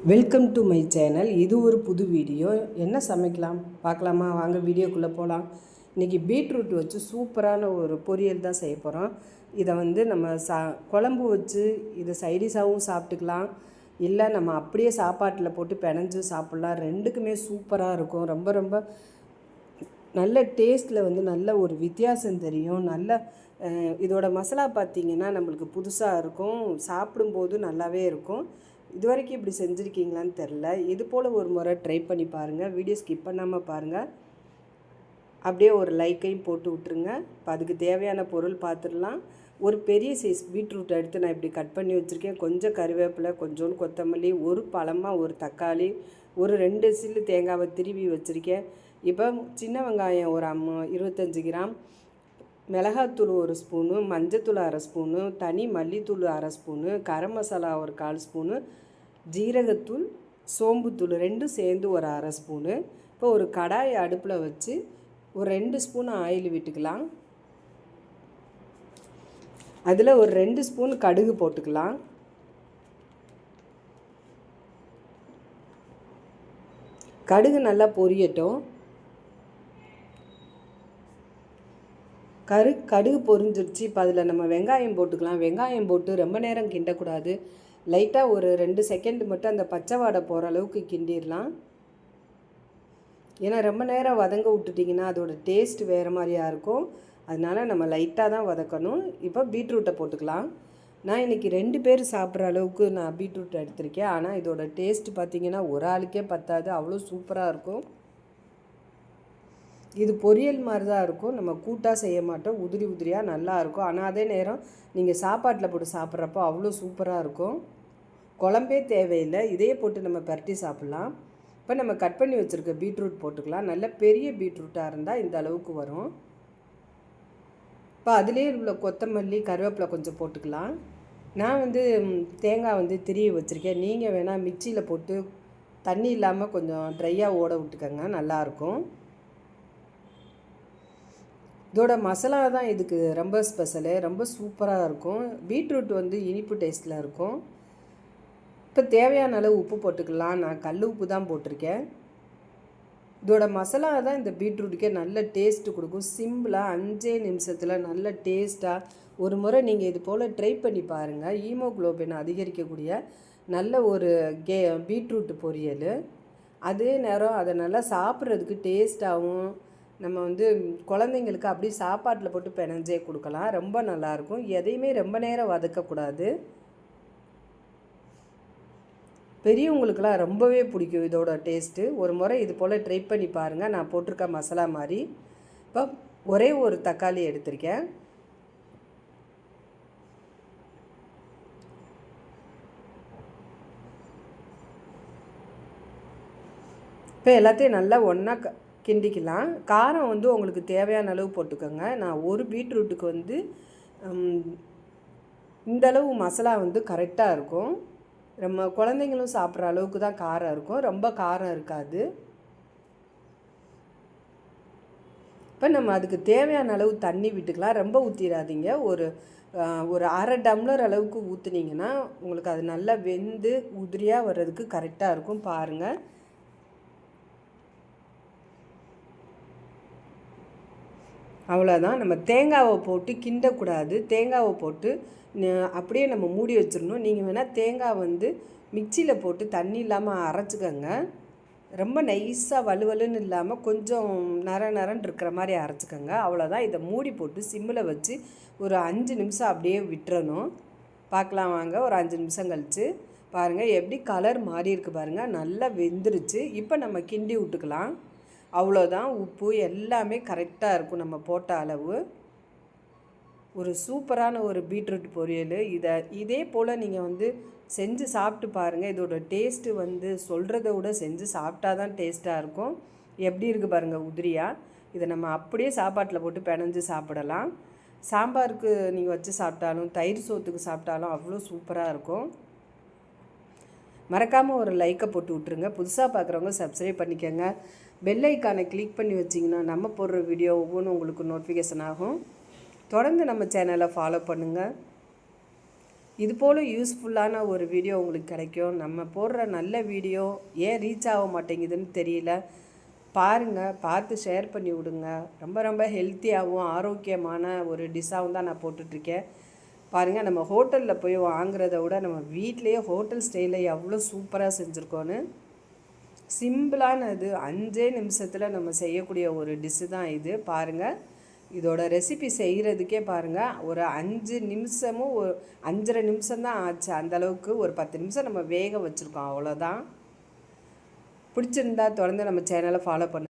Welcome to my channel. இது ஒரு புது வீடியோ. என்ன சமைக்கலாம் பார்க்கலாமா? வாங்க வீடியோக்குள்ளே போகலாம். இன்றைக்கி பீட்ரூட் வச்சு சூப்பரான ஒரு பொரியல் தான் செய்ய போகிறோம். இதை நம்ம குழம்பு வச்சு இதை சைடிஷாகவும் சாப்பிட்டுக்கலாம், இல்லை நம்ம அப்படியே சாப்பாட்டில் போட்டு பிணைஞ்சு சாப்பிட்லாம். ரெண்டுக்குமே சூப்பராக இருக்கும். ரொம்ப ரொம்ப நல்ல டேஸ்ட்டில் நல்ல ஒரு வித்தியாசம் தெரியும். இதோட மசாலா பார்த்திங்கன்னா நம்மளுக்கு புதுசாக இருக்கும், சாப்பிடும்போது நல்லாவே இருக்கும். இது வரைக்கும் இப்படி செஞ்சுருக்கீங்களான்னு தெரில. இது போல் ஒரு முறை ட்ரை பண்ணி பாருங்கள். வீடியோ ஸ்கிப் பண்ணாமல் பாருங்கள். அப்படியே ஒரு லைக்கையும் போட்டு விட்ருங்க. இப்போ அதுக்கு தேவையான பொருள் பார்த்துடலாம். ஒரு பெரிய சைஸ் பீட்ரூட் எடுத்து நான் இப்படி கட் பண்ணி வச்சுருக்கேன். கொஞ்சம் கருவேப்பிலை, கொஞ்சோண்டு கொத்தமல்லி, ஒரு பழமாக ஒரு தக்காளி, ஒரு 2 சில்லு தேங்காவை திருவி வச்சுருக்கேன். இப்போ சின்ன வெங்காயம் ஒரு 25 கிராம், மிளகாத்தூள் 1 ஸ்பூனு, மஞ்சத்தூள் 1/2 ஸ்பூனு, தனி மல்லித்தூள் 1/2 ஸ்பூனு, கரம் மசாலா ஒரு 1/4 ஸ்பூனு, ஜீரகத்தூள், சோம்புத்தூள் 2 சேர்ந்து ஒரு 1/2 ஸ்பூனு. இப்போ ஒரு கடாயை அடுப்பில் வச்சு ஒரு 2 ஸ்பூன் ஆயில் விட்டுக்கலாம். அதில் ஒரு 2 ஸ்பூன் கடுகு போட்டுக்கலாம். கடுகு நல்லா பொரியட்டும். கடுகு பொரிஞ்சிடுச்சு. இப்போ அதில் நம்ம வெங்காயம் போட்டுக்கலாம். வெங்காயம் போட்டு ரொம்ப நேரம் கிண்டக்கூடாது. லைட்டாக ஒரு 2 செகண்ட் மட்டும் அந்த பச்சை வாடை போகிற அளவுக்கு கிண்டிடலாம். ஏன்னா ரொம்ப நேரம் வதங்க விட்டுட்டிங்கன்னா அதோட டேஸ்ட் வேறு மாதிரியாக இருக்கும். அதனால் நம்ம லைட்டாக தான் வதக்கணும். இப்போ பீட்ரூட்டை போட்டுக்கலாம். நான் இன்றைக்கி 2 பேர் சாப்பிட்ற அளவுக்கு நான் பீட்ரூட் எடுத்திருக்கேன். ஆனால் இதோட டேஸ்ட்டு பார்த்திங்கன்னா ஒரு ஆளுக்கே பத்தாது, அவ்வளோ சூப்பராக இருக்கும். இது பொரியல் மாதிரி தான் இருக்கும். நம்ம கூட்டாக செய்ய மாட்டோம், உதிரி உதிரியாக நல்லாயிருக்கும். ஆனால் அதே நேரம் நீங்கள் சாப்பாட்டில் போட்டு சாப்பிட்றப்போ அவ்வளோ சூப்பராக இருக்கும். குழம்பே தேவையில்லை, இதையே போட்டு நம்ம பரட்டி சாப்பிட்லாம். இப்போ நம்ம கட் பண்ணி வச்சுருக்க பீட்ரூட் போட்டுக்கலாம். நல்ல பெரிய பீட்ரூட்டாக இருந்தால் இந்த அளவுக்கு வரும். இப்போ அதிலே உள்ள கொத்தமல்லி, கருவேப்பிலை கொஞ்சம் போட்டுக்கலாம். நான் தேங்காய் திருவி வச்சுருக்கேன். நீங்கள் வேணால் மிக்சியில் போட்டு தண்ணி இல்லாமல் கொஞ்சம் ட்ரையாக ஓட விட்டுக்கோங்க, நல்லாயிருக்கும். இதோட மசாலா தான் இதுக்கு ரொம்ப ஸ்பெஷலு, ரொம்ப சூப்பராக இருக்கும். பீட்ரூட் இனிப்பு டேஸ்ட்டில் இருக்கும். இப்போ தேவையான அளவு உப்பு போட்டுக்கலாம். நான் கல் உப்பு தான் போட்டிருக்கேன். இதோட மசாலா தான் இந்த பீட்ரூட்டுக்கே நல்ல டேஸ்ட்டு கொடுக்கும். சிம்பிளாக 5 நிமிஷத்தில் நல்ல டேஸ்ட்டாக ஒரு முறை நீங்கள் இது போல் ட்ரை பண்ணி பாருங்கள். ஹீமோகுளோபின் அதிகரிக்கக்கூடிய நல்ல ஒரு பீட்ரூட் பொரியல். அதே நேரம் அதை நல்லா சாப்பிட்றதுக்கு டேஸ்ட்டாகவும், நம்ம குழந்தைங்களுக்கு அப்படி சாப்பாட்டில் போட்டு பிணைஞ்சே கொடுக்கலாம். ரொம்ப நல்லாயிருக்கும். எதையுமே ரொம்ப நேரம் வதக்கக்கூடாது. பெரியவங்களுக்கெல்லாம் ரொம்பவே பிடிக்கும் இதோட டேஸ்ட்டு. ஒரு முறை இது போல் ட்ரை பண்ணி பாருங்கள். நான் போட்டிருக்க மசாலா மாதிரி. இப்போ ஒரே ஒரு தக்காளி எடுத்திருக்கேன். இப்போ எல்லாத்தையும் நல்லா ஒன்றா கிண்டிக்கலாம். காரம் உங்களுக்கு தேவையான அளவு போட்டுக்கோங்க. நான் ஒரு பீட்ரூட்டுக்கு இந்தளவு மசாலா கரெக்டாக இருக்கும். நம்ம குழந்தைங்களும் சாப்பிட்ற அளவுக்கு தான் காரம் இருக்கும், ரொம்ப காரம் இருக்காது. இப்போ நம்ம அதுக்கு தேவையான அளவு தண்ணி விட்டுக்கலாம். ரொம்ப ஊற்றிடாதீங்க. ஒரு 1/2 டம்ளர் அளவுக்கு ஊற்றுனீங்கன்னா உங்களுக்கு அது நல்லா வெந்து உதிரியாக வர்றதுக்கு கரெக்டாக இருக்கும். பாருங்கள், அவ்வளோதான். நம்ம தேங்காவை போட்டு கிண்டக்கூடாது. தேங்காவை போட்டு அப்படியே நம்ம மூடி வச்சிடணும். நீங்கள் வேணால் தேங்காய் மிக்சியில் போட்டு தண்ணி இல்லாமல் அரைச்சிக்கோங்க. ரொம்ப நைஸாக வலுவலுன்னு இல்லாமல் கொஞ்சம் நரன்னு இருக்கிற மாதிரி அரைச்சிக்கோங்க. அவ்வளோதான். இதை மூடி போட்டு சிம்மில் வச்சு ஒரு 5 நிமிஷம் அப்படியே விட்டுறணும். பார்க்கலாம் வாங்க. ஒரு 5 நிமிஷம் கழித்து பாருங்கள் எப்படி கலர் மாறி இருக்குது பாருங்கள். நல்லா வெந்துருச்சு. இப்போ நம்ம கிண்டி விட்டுக்கலாம். அவ்வளோதான். உப்பு எல்லாமே கரெக்டாக இருக்கும் நம்ம போட்ட அளவு. ஒரு சூப்பரான ஒரு பீட்ரூட் பொரியல். இதே போல் நீங்கள் செஞ்சு சாப்பிட்டு பாருங்கள். இதோட டேஸ்ட்டு சொல்கிறத விட செஞ்சு சாப்பிட்டா தான் டேஸ்ட்டாக இருக்கும். எப்படி இருக்குது பாருங்கள் உதிரியாக. இதை நம்ம அப்படியே சாப்பாட்டில் போட்டு பிணைஞ்சு சாப்பிடலாம். சாம்பாருக்கு நீங்கள் வச்சு சாப்பிட்டாலும், தயிர் சோத்துக்கு சாப்பிட்டாலும் அவ்வளோ சூப்பராக இருக்கும். மறக்காமல் ஒரு லைக்கை போட்டு விட்ருங்க. புதுசாக பார்க்குறவங்க சப்ஸ்கிரைப் பண்ணிக்கோங்க. பெல் ஐக்கானை கிளிக் பண்ணி வச்சிங்கன்னா நம்ம போடுற வீடியோ ஒவ்வொன்றும் உங்களுக்கு நோட்டிஃபிகேஷன் ஆகும். தொடர்ந்து நம்ம சேனலை ஃபாலோ பண்ணுங்கள். இது போல் யூஸ்ஃபுல்லான ஒரு வீடியோ உங்களுக்கு கிடைக்கும். நம்ம போடுற நல்ல வீடியோ ஏன் ரீச் ஆக மாட்டேங்குதுன்னு தெரியல. பாருங்கள், பார்த்து ஷேர் பண்ணி விடுங்க. ரொம்ப ரொம்ப ஹெல்த்தியாகவும் ஆரோக்கியமான ஒரு டிஷ்ஷாகவும் தான் நான் போட்டுட்ருக்கேன். பாருங்கள், நம்ம ஹோட்டலில் போய் வாங்குறத விட நம்ம வீட்டிலையே ஹோட்டல் ஸ்டைலில் எவ்வளோ சூப்பராக செஞ்சுருக்கோன்னு. சிம்பிளானது 5 நிமிஷத்தில் நம்ம செய்யக்கூடிய ஒரு டிஷ்ஷு தான் இது. பாருங்கள், இதோட ரெசிபி செய்கிறதுக்கே பாருங்கள் ஒரு 5 நிமிஷமும் 5.5 நிமிஷம் தான் ஆச்சு. அந்தளவுக்கு ஒரு 10 நிமிஷம் நம்ம வேக வச்சுருக்கோம், அவ்வளோதான். பிடிச்சிருந்தா தொடர்ந்து நம்ம சேனலை ஃபாலோ பண்ணுங்கள்.